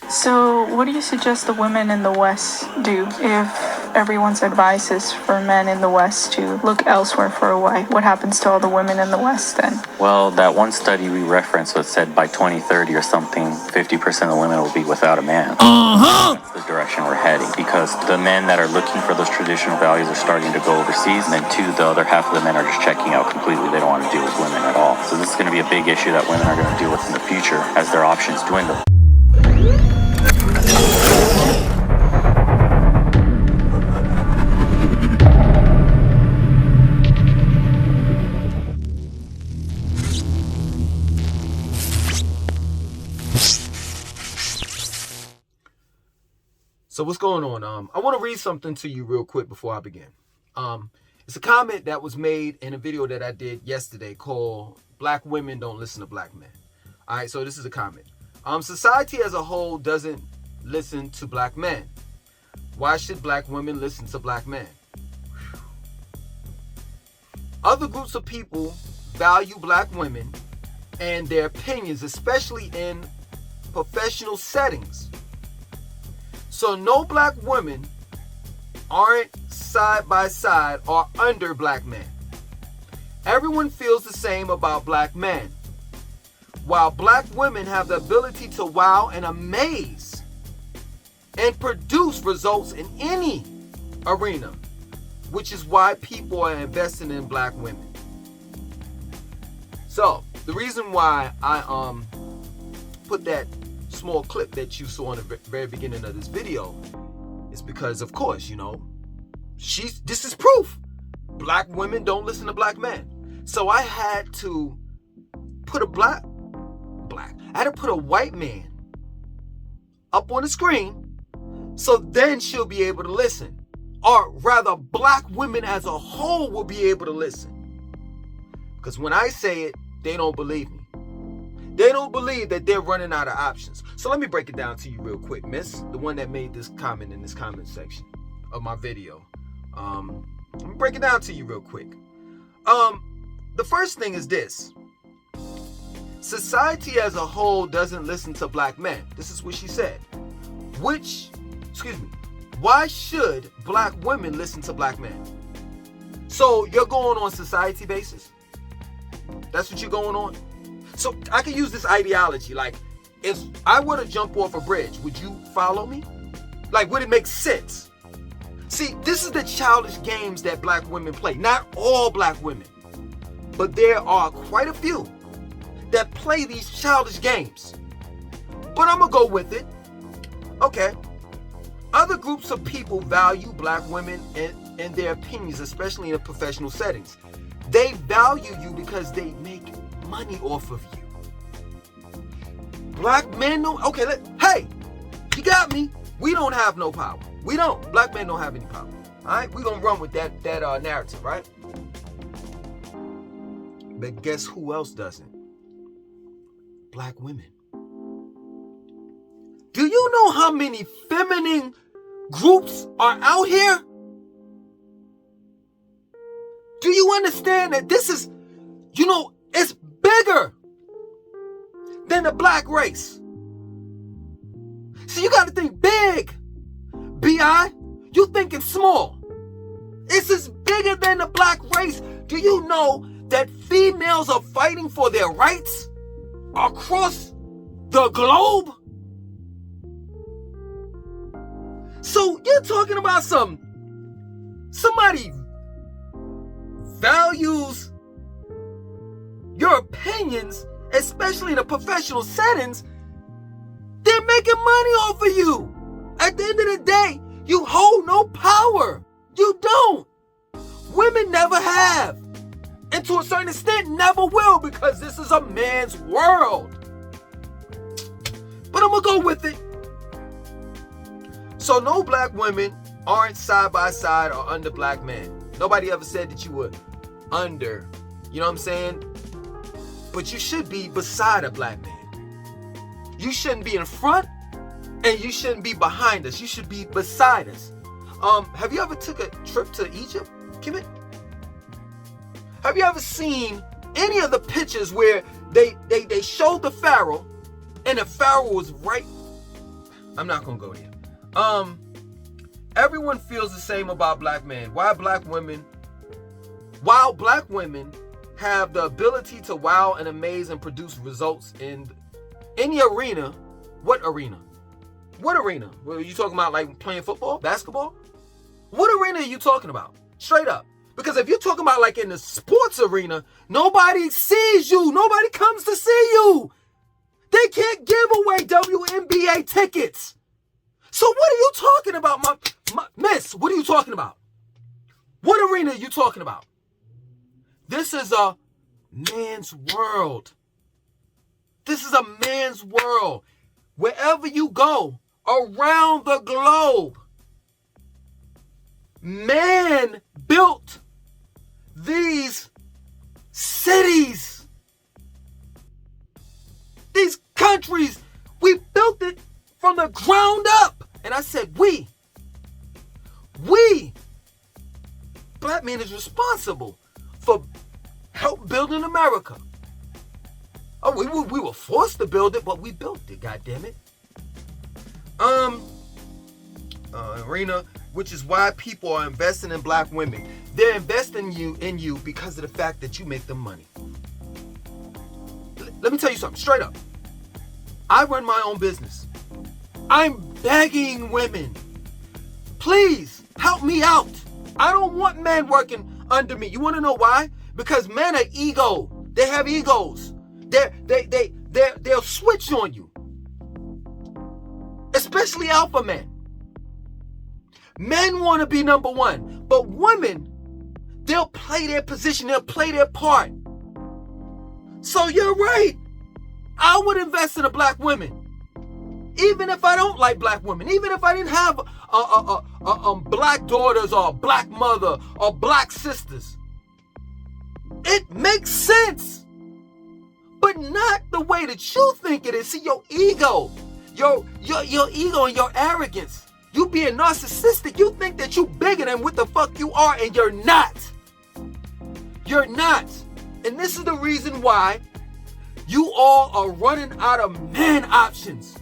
So, what do you suggest the women in the West do if everyone's advice is for men in the West to look elsewhere for a wife? What happens to all the women in the West then? Well, that one study we referenced that said by 2030 or something, 50% of women will be without a man. That's the direction we're heading, because the men that are looking for those traditional values are starting to go overseas, and then the other half of the men are just checking out completely. They don't want to deal with women at all. So this is going to be a big issue that women are going to deal with in the future as their options dwindle. So what's going on? I want to read something to you real quick before I begin. It's a comment that was made in a video that I did yesterday called "Black Women Don't Listen to Black Men." All right, so this is a comment. Society as a whole doesn't listen to black men. Why should black women listen to black men? Other groups of people value black women and their opinions, especially in professional settings. So no black women aren't side by side or under black men. Everyone feels the same about black men. While black women have the ability to wow and amaze and produce results in any arena, which is why people are investing in black women. So the reason why I put that small clip that you saw in the very beginning of this video is because, of course, this is proof. Black women don't listen to black men. So I had to put a I had to put a white man up on the screen so then she'll be able to listen. Or rather, black women as a whole will be able to listen. Because when I say it, they don't believe me. They don't believe that they're running out of options. So let me break it down to you real quick, miss. The one that made this comment in this comment section of my video. Let me break it down to you real quick. The first thing is this. Society as a whole doesn't listen to black men. This is what she said. Why should black women listen to black men? So you're going on society basis? That's what you're going on? So I can use this ideology. Like, if I were to jump off a bridge, would you follow me? Like, would it make sense? See, this is the childish games that black women play. Not all black women, but there are quite a few that play these childish games. But I'm gonna go with it. Okay. Other groups of people value black women and their opinions, especially in professional settings. They value you because they make money off of you. Black men don't. Okay, hey, you got me. We don't have no power. We don't. Black men don't have any power. All right, we're gonna run with that narrative, right? But guess who else doesn't? Black women. Do you know how many feminine groups are out here? Do you understand that this is, it's bigger than the black race? So you got to think big. B.I., you thinking small. This is bigger than the black race. Do you know that females are fighting for their rights across the globe? So you're talking about somebody values your opinions, especially in the professional settings. They're making money off of you. At the end of the day, you hold no power. You don't. Women never have. And to a certain extent, never will, because this is a man's world. But I'm going to go with it. So no black women aren't side by side or under black men. Nobody ever said that you were under. You know what I'm saying? But you should be beside a black man. You shouldn't be in front and you shouldn't be behind us. You should be beside us. Have you ever took a trip to Egypt, Kimmit? Have you ever seen any of the pictures where they showed the pharaoh and the pharaoh was right I'm not gonna go there. Everyone feels the same about black men. While black women have the ability to wow and amaze and produce results in any arena. What arena? What arena? Are you talking about, like playing football, basketball? What arena are you talking about? Straight up. Because if you're talking about like in the sports arena, nobody sees you. Nobody comes to see you. They can't give away WNBA tickets. So what are you talking about, miss? What are you talking about? What arena are you talking about? This is a man's world. This is a man's world. Wherever you go around the globe, man built these cities, these countries. We built it from the ground up. And I said, we, black men is responsible for help building America. Oh, we were forced to build it, but we built it, goddammit. Arena, which is why people are investing in black women. They're investing in you because of the fact that you make them money. Let me tell you something, straight up. I run my own business. I'm begging women, please help me out. I don't want men working under me. You want to know why? Because men are ego. They have egos. They'll switch on you. Especially alpha men. Men want to be number one, but women, they'll play their position. They'll play their part. So you're right. I would invest in a black woman. Even if I don't like black women, even if I didn't have black daughters or a black mother or black sisters, it makes sense, but not the way that you think it is. See, your ego, your ego and your arrogance, you being narcissistic, you think that you bigger than what the fuck you are, and you're not. You're not. And this is the reason why you all are running out of man options.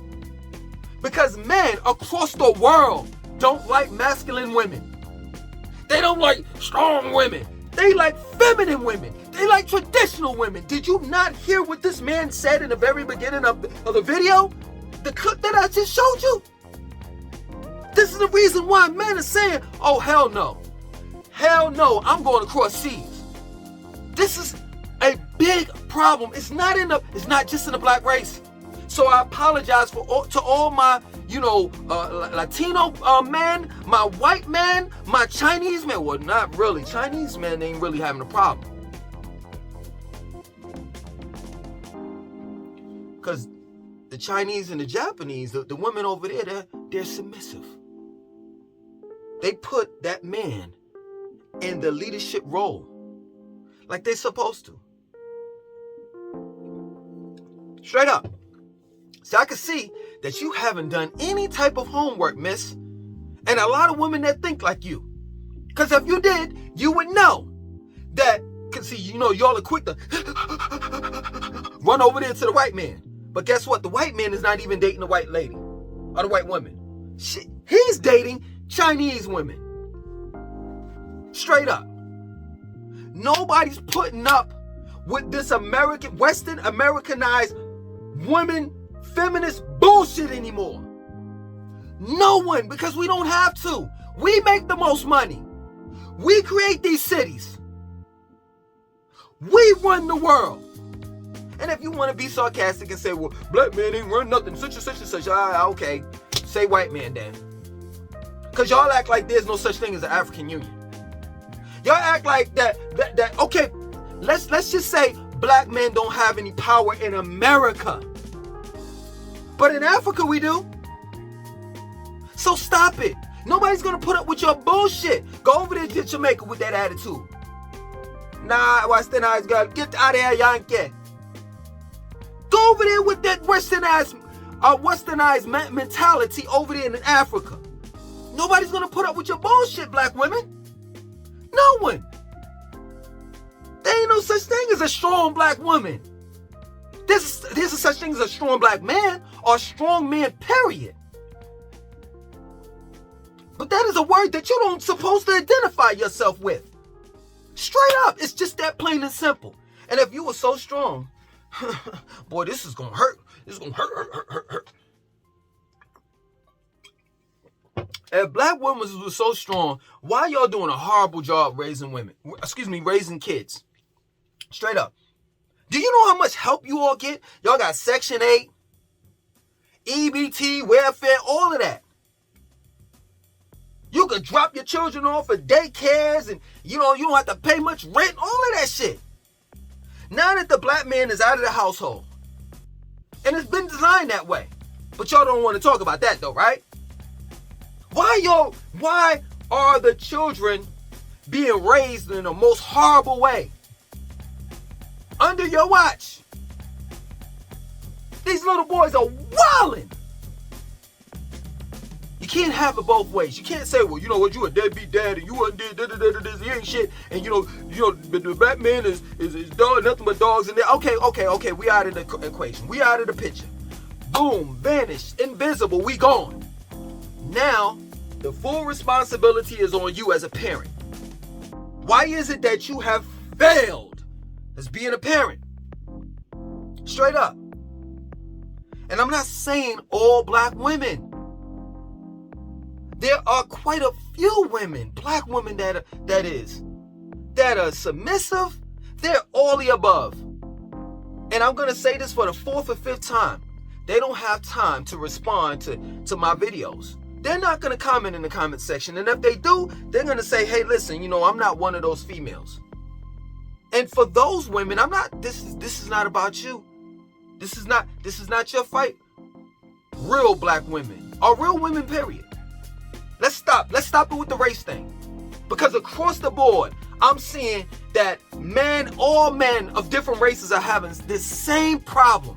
Because men across the world don't like masculine women. They don't like strong women. They like feminine women. They like traditional women. Did you not hear what this man said in the very beginning of the video? The clip that I just showed you? This is the reason why men are saying, oh, hell no. Hell no, I'm going across seas. This is a big problem. It's not just in the black race. So I apologize to all my, Latino men, my white men, my Chinese men. Well, not really. Chinese men ain't really having a problem. Because the Chinese and the Japanese, the women over there, they're submissive. They put that man in the leadership role like they're supposed to. Straight up. So I can see that you haven't done any type of homework, miss. And a lot of women that think like you. Because if you did, you would know that, because see, y'all are quick to run over there to the white man. But guess what? The white man is not even dating the white lady or the white woman. He's dating Chinese women. Straight up. Nobody's putting up with this Western Americanized women feminist bullshit anymore. No one, because we don't have to. We make the most money. We create these cities. We run the world. And if you want to be sarcastic and say, well, black man ain't run nothing, such and such and such, okay, say white man then. Because y'all act like there's no such thing as an African Union. Y'all act like that okay, let's just say black men don't have any power in America. But in Africa, we do. So stop it. Nobody's going to put up with your bullshit. Go over there to Jamaica with that attitude. Nah, westernized girl. Get out of here, Yankee. Go over there with that westernized mentality over there in Africa. Nobody's going to put up with your bullshit, black women. No one. There ain't no such thing as a strong black woman. There's a such thing as a strong black man or a strong man, period. But that is a word that you don't supposed to identify yourself with. Straight up, it's just that plain and simple. And if you were so strong, boy, this is gonna hurt. This is gonna hurt. If black women were so strong, why y'all doing a horrible job raising raising kids? Straight up. Do you know how much help you all get? Y'all got Section 8, EBT, welfare, all of that. You could drop your children off at daycares and, you don't have to pay much rent, all of that shit. Now that the black man is out of the household, and it's been designed that way, but y'all don't want to talk about that though, right? Why are the children being raised in the most horrible way? Under your watch. These little boys are wilding. You can't have it both ways. You can't say, well, you know what, you a deadbeat dad and you did this, he ain't shit, and the black man is dog, nothing but dogs in there. Okay, we out of the equation. We out of the picture. Boom, vanished, invisible, we gone. Now, the full responsibility is on you as a parent. Why is it that you have failed as being a parent? Straight up. And I'm not saying all black women. There are quite a few women, black women that are submissive. They're all the above. And I'm going to say this for the 4th or 5th time. They don't have time to respond to my videos. They're not going to comment in the comment section. And if they do, they're going to say, hey, listen, I'm not one of those females. And for those women, this is not about you. This is not your fight. Real black women are real women, period. Let's stop it with the race thing. Because across the board, I'm seeing that all men of different races are having this same problem.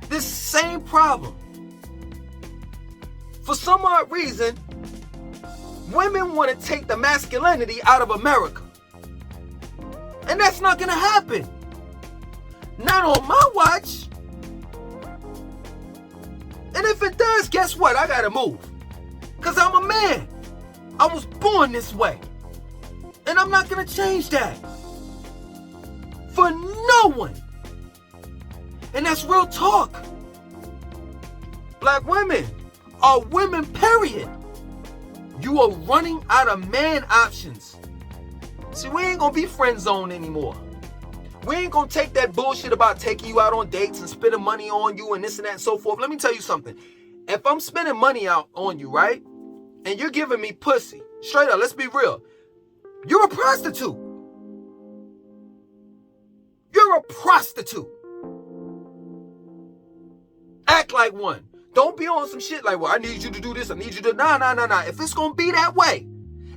This same problem. For some odd reason, women want to take the masculinity out of America. And that's not going to happen. Not on my watch. And if it does, guess what? I got to move. Because I'm a man. I was born this way. And I'm not going to change that. For no one. And that's real talk. Black women are women, period. You are running out of man options. See, we ain't going to be friend zone anymore. We ain't going to take that bullshit about taking you out on dates and spending money on you and this and that and so forth. Let me tell you something. If I'm spending money out on you, right? And you're giving me pussy. Straight up, let's be real. You're a prostitute. You're a prostitute. Act like one. Don't be on some shit like, well, I need you to do this. I need you to... Nah. If it's going to be that way,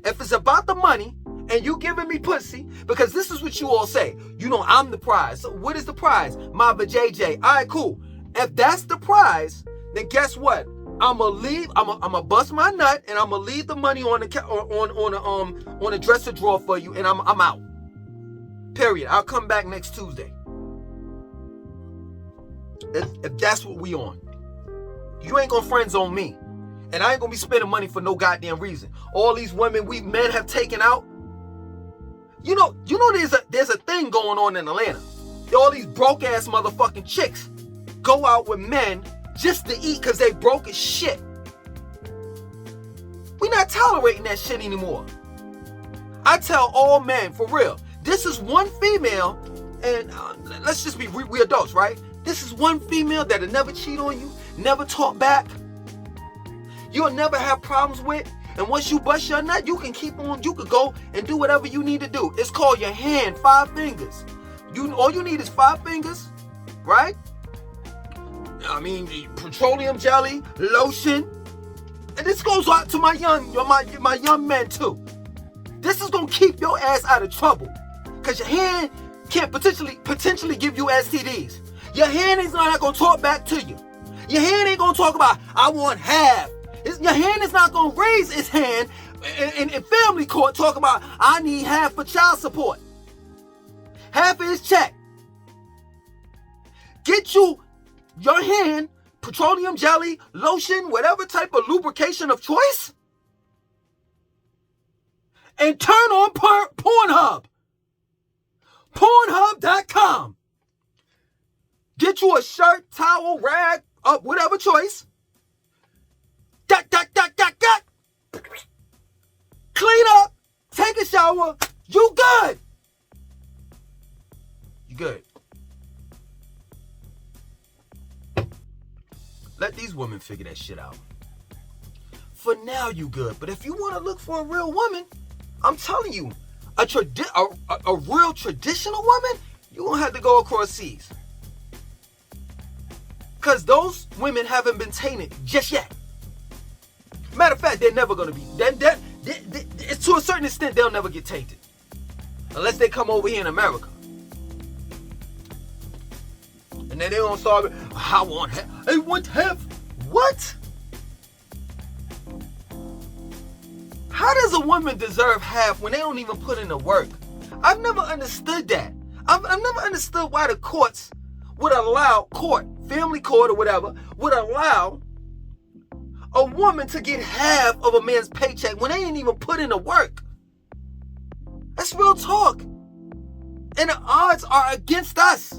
if it's about the money and you giving me pussy, because this is what you all say. I'm the prize. So what is the prize? My JJ. All right, cool. If that's the prize, then guess what? I'ma leave. I'ma bust my nut and I'ma leave the money on a dresser drawer for you, and I'm out. Period. I'll come back next Tuesday. If that's what we on, you ain't gonna friend zone me, and I ain't gonna be spending money for no goddamn reason. All these women we men have taken out. There's a thing going on in Atlanta. All these broke ass motherfucking chicks go out with men just to eat because they broke as shit. We're not tolerating that shit anymore. I tell all men, for real, this is one female, and let's just be we adults, right? This is one female that'll never cheat on you, never talk back. You'll never have problems with. And once you bust your nut, you can keep on, you could go and do whatever you need to do. It's called your hand, 5 fingers. All you need is 5 fingers, right? Petroleum jelly, lotion. And this goes out to my young men too. This is gonna keep your ass out of trouble. Cause your hand can potentially give you STDs. Your hand is not gonna talk back to you. Your hand ain't gonna talk about, I want half. Your hand is not gonna raise its hand in family court talking about, I need half for child support. Half of his check. Get you your hand, petroleum jelly, lotion, whatever type of lubrication of choice, and turn on Pornhub. Pornhub.com. Get you a shirt, towel, rag, whatever choice. Clean up, take a shower, you good. You good. Let these women figure that shit out. For now, you good. But if you want to look for a real woman, I'm telling you, a real traditional woman, you're going to have to go across seas. Because those women haven't been tainted just yet. Matter of fact, they're never going to be. To a certain extent, they'll never get tainted. Unless they come over here in America. And then they're going to start, I want half. What? How does a woman deserve half when they don't even put in the work? I've never understood that. I've never understood why the courts would allow, family court or whatever, would allow a woman to get half of a man's paycheck when they ain't even put in the work. That's real talk. And the odds are against us.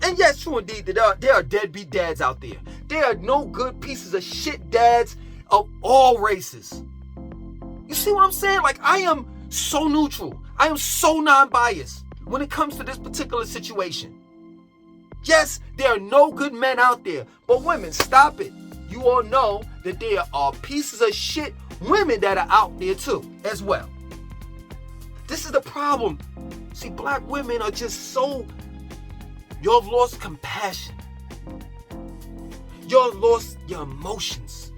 And yes, true indeed, there are deadbeat dads out there. There are no good pieces of shit dads of all races. You see what I'm saying? Like, I am so neutral. I am so non-biased when it comes to this particular situation. Yes, there are no good men out there. But women, stop it. You all know that there are pieces of shit women that are out there too, as well. This is the problem. See, black women are just so... Y'all have lost compassion. Y'all have lost your emotions.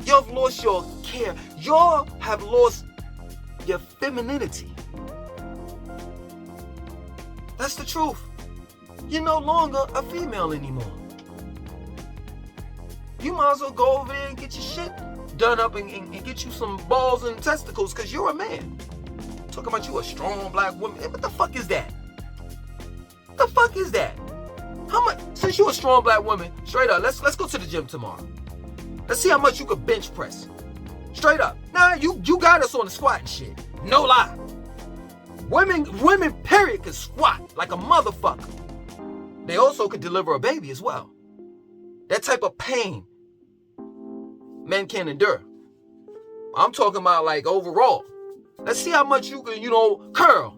Y'all have lost your care. Y'all have lost your femininity. That's the truth. You're no longer a female anymore. You might as well go over there and get your shit done up and get you some balls and testicles because you're a man. Talking about you a strong black woman. What the fuck is that? What the fuck is that? How much? Since you're a strong black woman, straight up, let's go to the gym tomorrow. Let's see how much you could bench press. Straight up. Nah, you got us on the squat and shit. No lie. Women, period, can squat like a motherfucker. They also could deliver a baby as well. That type of pain men can't endure. I'm talking about like overall. Let's see how much you can, curl.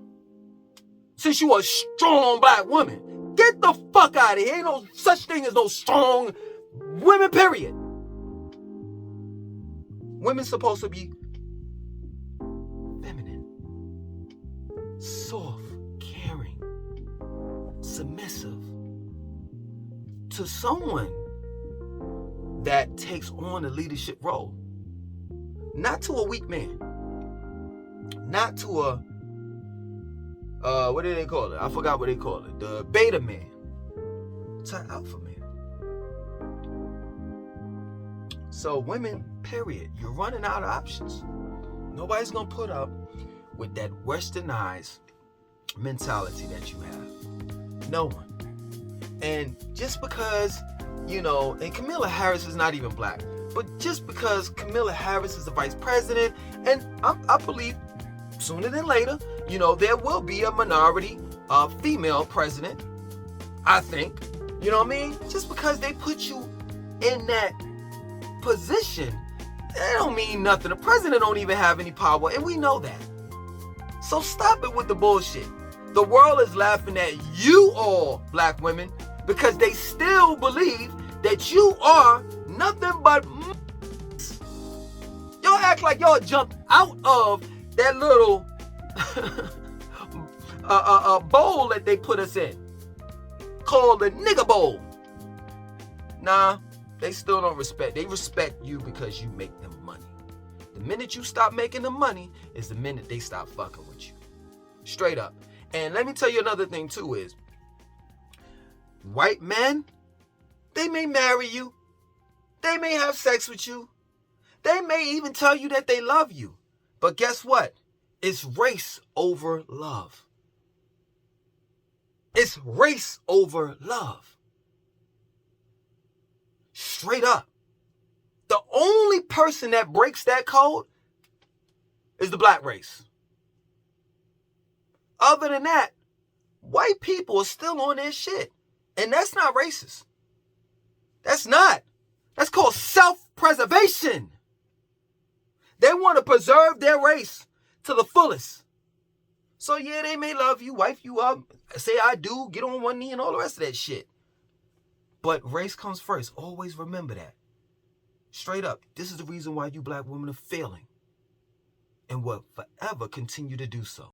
Since you a strong black woman. Get the fuck out of here. Ain't no such thing as no strong women, period. Women's supposed to be feminine, soft, caring, submissive to someone that takes on a leadership role. Not to a weak man. Not to a, what do they call it? I forgot what they call it. The beta man. It's an alpha man. So women, period. You're running out of options. Nobody's going to put up with that westernized mentality that you have. No one. And just because, and Kamala Harris is not even black, but just because Kamala Harris is the vice president, and I believe sooner than later, there will be a minority female president, I think. You know what I mean? Just because they put you in that position, that don't mean nothing. The president don't even have any power, and we know that. So stop it with the bullshit. The world is laughing at you all, black women, because they still believe that you are nothing but y'all act like y'all jumped out of that little bowl that they put us in called the nigga bowl. Nah, they still don't respect. They respect you because you make them money. The minute you stop making them money is the minute they stop fucking with you. Straight up. And let me tell you another thing too is, white men, they may marry you. They may have sex with you. They may even tell you that they love you. But guess what? It's race over love. It's race over love. Straight up. The only person that breaks that code is the black race. Other than that, white people are still on their shit. And that's not racist. That's not. That's called self-preservation. They want to preserve their race to the fullest. So yeah, they may love you, wife you up, say I do, get on one knee and all the rest of that shit. But race comes first. Always remember that. Straight up, this is the reason why you black women are failing and will forever continue to do so.